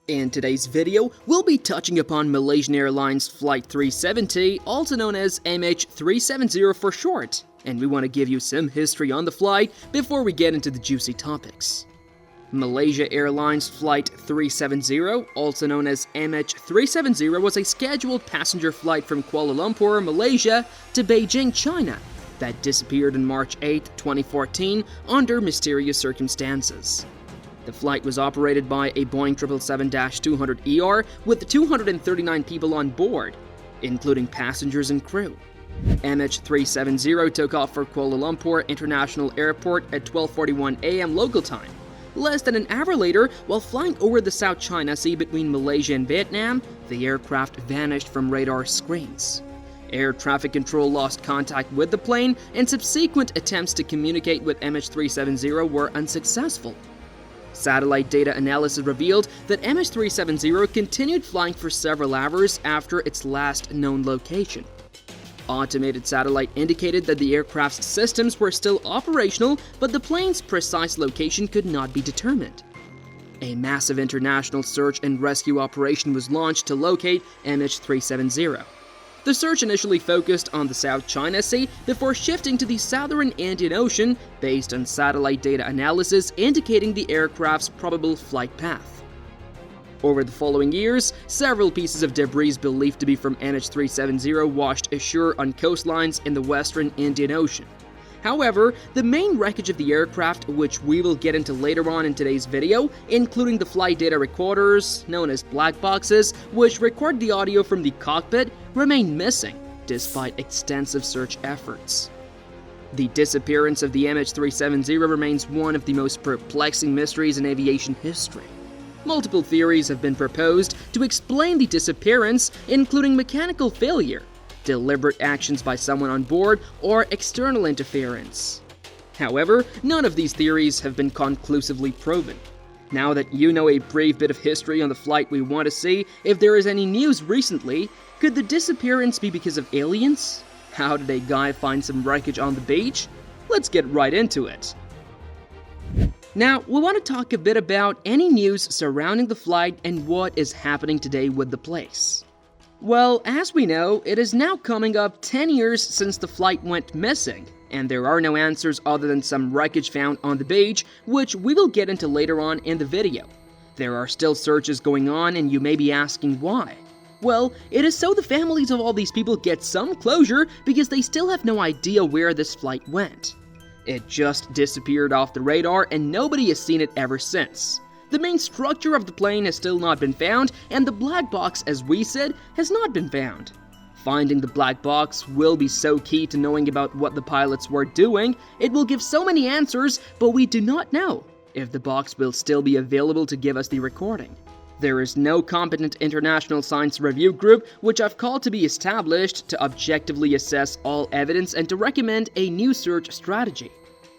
In today's video, we'll be touching upon Malaysian Airlines Flight 370, also known as Mh370 for short, and we want to give you some history on the flight before we get into the juicy topics. Malaysia Airlines Flight 370, also known as Mh370, was a scheduled passenger flight from Kuala Lumpur, Malaysia to Beijing, China, that disappeared on March 8, 2014 under mysterious circumstances. The flight was operated by a Boeing 777-200ER with 239 people on board, including passengers and crew. Mh370 took off for Kuala Lumpur International Airport at 12:41 a.m. local time. Less than an hour later, while flying over the South China Sea between Malaysia and Vietnam, the aircraft vanished from radar screens. Air traffic control lost contact with the plane, and subsequent attempts to communicate with Mh370 were unsuccessful. Satellite data analysis revealed that Mh370 continued flying for several hours after its last known location. Automated satellite indicated that the aircraft's systems were still operational, but the plane's precise location could not be determined. A massive international search and rescue operation was launched to locate Mh370. The search initially focused on the South China Sea before shifting to the southern Indian Ocean based on satellite data analysis indicating the aircraft's probable flight path. Over the following years, several pieces of debris believed to be from Mh370 washed ashore on coastlines in the western Indian Ocean. However, the main wreckage of the aircraft, which we will get into later on in today's video, including the flight data recorders, known as black boxes, which record the audio from the cockpit, remain missing, despite extensive search efforts. The disappearance of the Mh370 remains one of the most perplexing mysteries in aviation history. Multiple theories have been proposed to explain the disappearance, including mechanical failure, deliberate actions by someone on board, or external interference. However, none of these theories have been conclusively proven. Now that you know a brief bit of history on the flight, we want to see if there is any news recently. Could the disappearance be because of aliens? How did a guy find some wreckage on the beach? Let's get right into it. Now, we want to talk a bit about any news surrounding the flight and what is happening today with the place. Well, as we know, it is now coming up 10 years since the flight went missing, and there are no answers other than some wreckage found on the beach, which we will get into later on in the video. There are still searches going on, and you may be asking why. Well, it is so the families of all these people get some closure because they still have no idea where this flight went. It just disappeared off the radar, and nobody has seen it ever since. The main structure of the plane has still not been found, and the black box, as we said, has not been found. Finding the black box will be so key to knowing about what the pilots were doing. It will give so many answers, but we do not know if the box will still be available to give us the recording. There is no competent international science review group which I've called to be established to objectively assess all evidence and to recommend a new search strategy.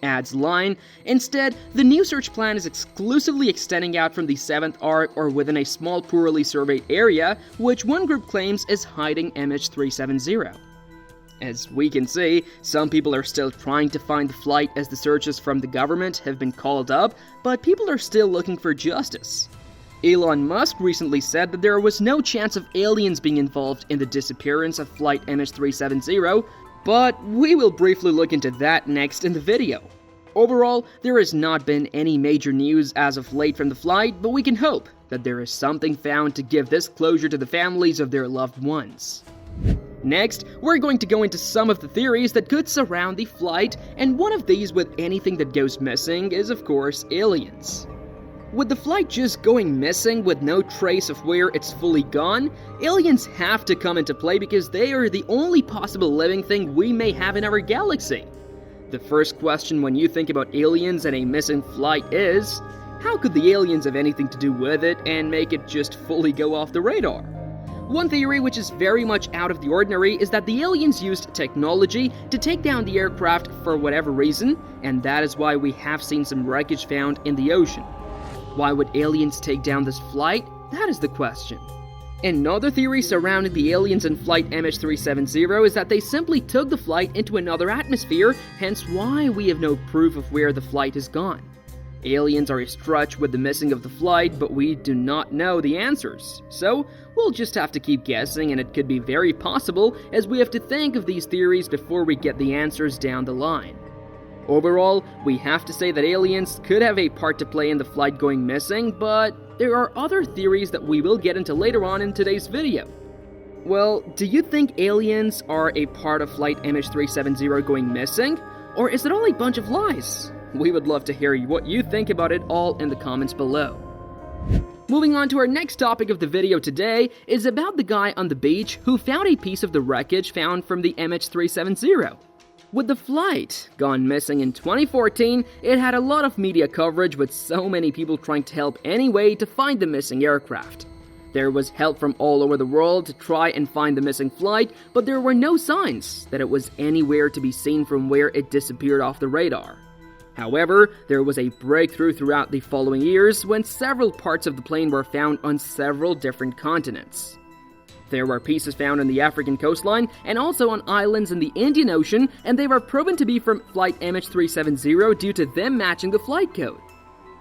Adds line. Instead, the new search plan is exclusively extending out from the 7th arc or within a small poorly surveyed area, which one group claims is hiding Mh370. As we can see, some people are still trying to find the flight as the searches from the government have been called up, but people are still looking for justice. Elon Musk recently said that there was no chance of aliens being involved in the disappearance of flight Mh370, but we will briefly look into that next in the video. Overall, there has not been any major news as of late from the flight, but we can hope that there is something found to give this closure to the families of their loved ones. Next, we're going to go into some of the theories that could surround the flight, and one of these with anything that goes missing is, of course, aliens. With the flight just going missing with no trace of where it's fully gone, aliens have to come into play because they are the only possible living thing we may have in our galaxy. The first question when you think about aliens and a missing flight is, how could the aliens have anything to do with it and make it just fully go off the radar? One theory which is very much out of the ordinary is that the aliens used technology to take down the aircraft for whatever reason, and that is why we have seen some wreckage found in the ocean. Why would aliens take down this flight? That is the question. Another theory surrounding the aliens in flight Mh370 is that they simply took the flight into another atmosphere, hence why we have no proof of where the flight has gone. Aliens are a stretch with the missing of the flight, but we do not know the answers. So, we'll just have to keep guessing, and it could be very possible as we have to think of these theories before we get the answers down the line. Overall, we have to say that aliens could have a part to play in the flight going missing, but there are other theories that we will get into later on in today's video. Well, do you think aliens are a part of flight Mh370 going missing? Or is it all a bunch of lies? We would love to hear what you think about it all in the comments below. Moving on to our next topic of the video today is about the guy on the beach who found a piece of the wreckage found from the Mh370. With the flight gone missing in 2014, it had a lot of media coverage with so many people trying to help any way to find the missing aircraft. There was help from all over the world to try and find the missing flight, but there were no signs that it was anywhere to be seen from where it disappeared off the radar. However, there was a breakthrough throughout the following years when several parts of the plane were found on several different continents. There were pieces found on the African coastline and also on islands in the Indian Ocean, and they were proven to be from flight Mh370 due to them matching the flight code.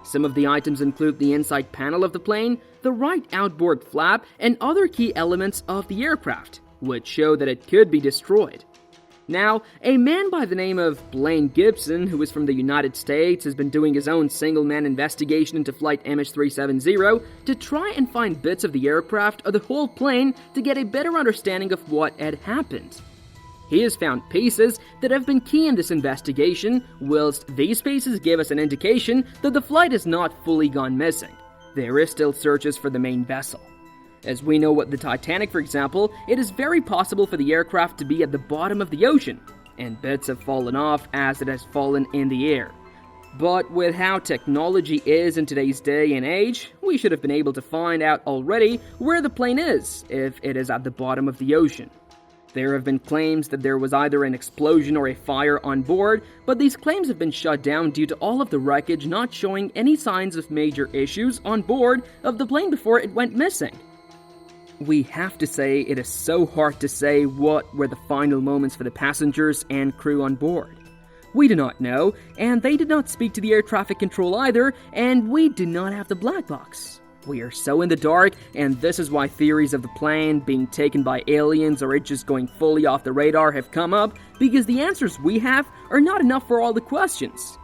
Some of the items include the inside panel of the plane, the right outboard flap, and other key elements of the aircraft, which show that it could be destroyed. Now, a man by the name of Blaine Gibson, who is from the United States, has been doing his own single-man investigation into flight Mh370 to try and find bits of the aircraft or the whole plane to get a better understanding of what had happened. He has found pieces that have been key in this investigation, whilst these pieces give us an indication that the flight is not fully gone missing. There is still searches for the main vessel. As we know with the Titanic, for example, it is very possible for the aircraft to be at the bottom of the ocean, and bits have fallen off as it has fallen in the air. But with how technology is in today's day and age, we should have been able to find out already where the plane is if it is at the bottom of the ocean. There have been claims that there was either an explosion or a fire on board, but these claims have been shut down due to all of the wreckage not showing any signs of major issues on board of the plane before it went missing. We have to say it is so hard to say what were the final moments for the passengers and crew on board. We do not know, and they did not speak to the air traffic control either, and we do not have the black box. We are so in the dark, and this is why theories of the plane being taken by aliens or it just going fully off the radar have come up, because the answers we have are not enough for all the questions.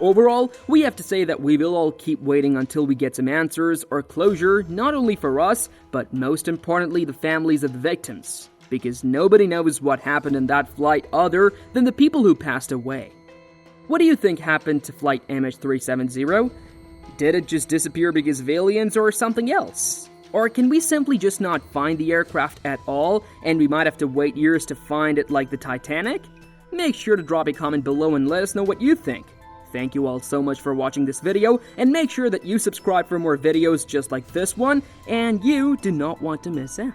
Overall, we have to say that we will all keep waiting until we get some answers or closure, not only for us, but most importantly the families of the victims, because nobody knows what happened in that flight other than the people who passed away. What do you think happened to flight Mh370? Did it just disappear because of aliens or something else? Or can we simply just not find the aircraft at all and we might have to wait years to find it like the Titanic? Make sure to drop a comment below and let us know what you think. Thank you all so much for watching this video, and make sure that you subscribe for more videos just like this one, and you do not want to miss out.